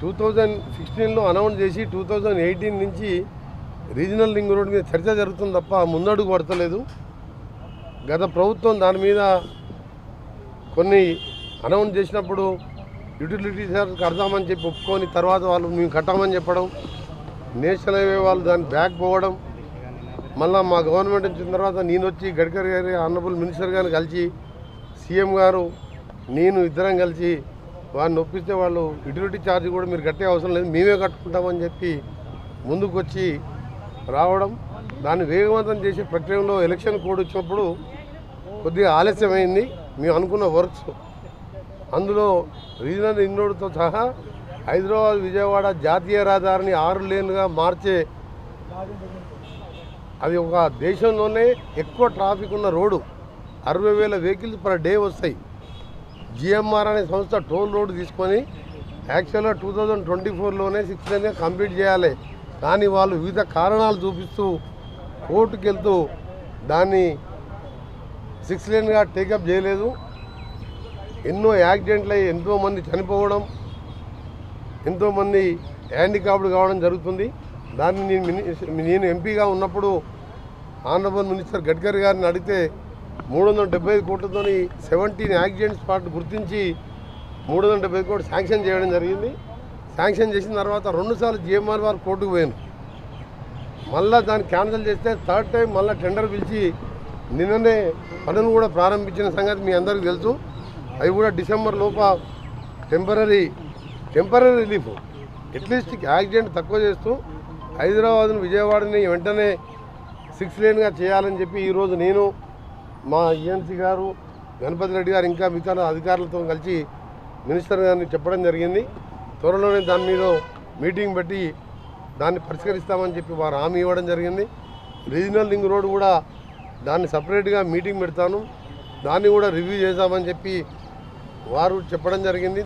2016లో announce చేసి 2018 నుంచి regional ring road మీద చర్చ జరుగుతుంది తప్ప ముందడుగు పడతలేదు. గత ప్రభుత్వం దాని మీద కొన్ని అనౌన్స్ చేసినప్పుడు యూటిలిటీ చార్జ్ కడదామని చెప్పి ఒప్పుకొని తర్వాత వాళ్ళు మేము కట్టామని చెప్పడం, నేషనల్ హైవే వాళ్ళు దాన్ని బ్యాక్ పోవడం, మళ్ళీ మా గవర్నమెంట్ వచ్చిన తర్వాత నేను వచ్చి గడ్కరీ గారి ఆనరబుల్ మినిస్టర్ గారిని కలిసి సీఎం గారు నేను ఇద్దరం కలిసి వారిని ఒప్పిస్తే వాళ్ళు యూటిలిటీ ఛార్జ్ కూడా మీరు కట్టే అవసరం లేదు మేమే కట్టుకుంటామని చెప్పి ముందుకు వచ్చి రావడం, దాన్ని వేగవంతం చేసే ప్రక్రియలో ఎలక్షన్ కోడ్ వచ్చినప్పుడు కొద్దిగా ఆలస్యమైంది. మేము అనుకున్న వర్క్స్ అందులో రీజనల్ రింగ్ రోడ్తో సహా హైదరాబాద్ విజయవాడ జాతీయ రహదారిని 6 లేన్లుగా మార్చే, అది ఒక దేశంలోనే ఎక్కువ ట్రాఫిక్ ఉన్న రోడ్డు, 60,000 వెహికల్స్ పర్ డే వస్తాయి. జిఎంఆర్ అనే సంస్థ టోల్ రోడ్ తీసుకొని యాక్చువల్గా 2024లోనే 6 లేన్గా కంప్లీట్ చేయాలి. కానీ వాళ్ళు వివిధ కారణాలు చూపిస్తూ కోర్టుకు వెళ్తూ దాన్ని 6 లేన్గా టేకప్ చేయలేదు. ఎన్నో యాక్సిడెంట్లు అయ్యి ఎంతోమంది చనిపోవడం, ఎంతోమంది హ్యాండిక్యాప్డ్ కావడం జరుగుతుంది. దాన్ని నేను ఎంపీగా ఉన్నప్పుడు ఆనరబుల్ మినిస్టర్ గడ్కరీ గారిని అడిగితే 375 కోట్లతో 17 యాక్సిడెంట్ స్పాట్ గుర్తించి 375 కోట్లు శాంక్షన్ చేయడం జరిగింది. శాంక్షన్ చేసిన తర్వాత 2 సార్లు జిఎంఆర్ వారు కోర్టుకు పోయాను. మళ్ళీ దాన్ని క్యాన్సిల్ చేస్తే 3rd టైం మళ్ళీ టెండర్ పిలిచి నిన్ననే పనులు కూడా ప్రారంభించిన సంగతి మీ అందరికీ తెలుసు. అవి కూడా డిసెంబర్ లోప టెంపరీ రిలీఫ్ అట్లీస్ట్ యాక్సిడెంట్ తక్కువ చేస్తూ హైదరాబాద్ను విజయవాడని వెంటనే 6 లేన్గా చేయాలని చెప్పి ఈరోజు నేను మా ఈఎన్సీ గారు గణపతి రెడ్డి గారు ఇంకా మిగతా అధికారులతో కలిసి మినిస్టర్ గారిని చెప్పడం జరిగింది. త్వరలోనే దాని మీద మీటింగ్ పెట్టి దాన్ని పరిష్కరిస్తామని చెప్పి వారు హామీ ఇవ్వడం జరిగింది. రీజనల్ రింగ్ రోడ్ కూడా దాన్ని సపరేట్గా మీటింగ్ పెడతాను, దాన్ని కూడా రివ్యూ చేద్దామని చెప్పి వారు చెప్పడం జరిగింది.